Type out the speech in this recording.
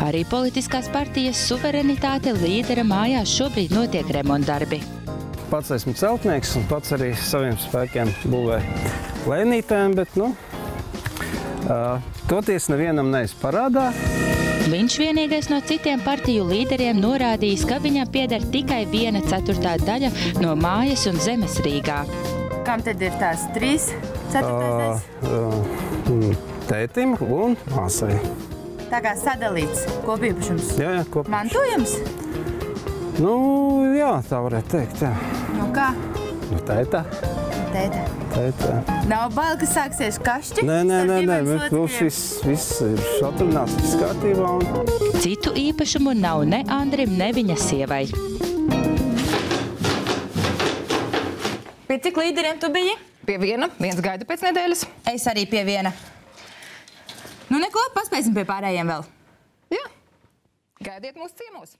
Arī politiskās partijas Suverenitāte līdera mājās šobrīd notiek remontdarbi. Pats esmu celtnieks un pats arī saviem spēkiem būvēju lēnītēm, bet, toties nevienam neesmu parādā. Viņš vienīgais no citiem partiju līderiem norādījis, ka viņam pieder tikai 1/4 daļa no mājas un zemes Rīgā. Kam tad ir tās 3/4 daļas? Tētim un māsai. Tā kā sadalīts kopīpašums. Jā, kopīpašums. Mantojums? Jā, tā varētu teikt, jā. Nu kā? Tētā. Tētā. Nav bail, ka sāksies kašķi? Nē, mums viss ir atrunāts, viss kārtībā. Citu īpašumu nav ne Andrim, ne viņa sievai. Pie cik līderiem tu biji? Pie viena, viens gaida pēc nedēļas. Es arī pie viena. Nu neko, paspēsim pie pārējiem vēl. Jā, gaidiet mūsu ciemos.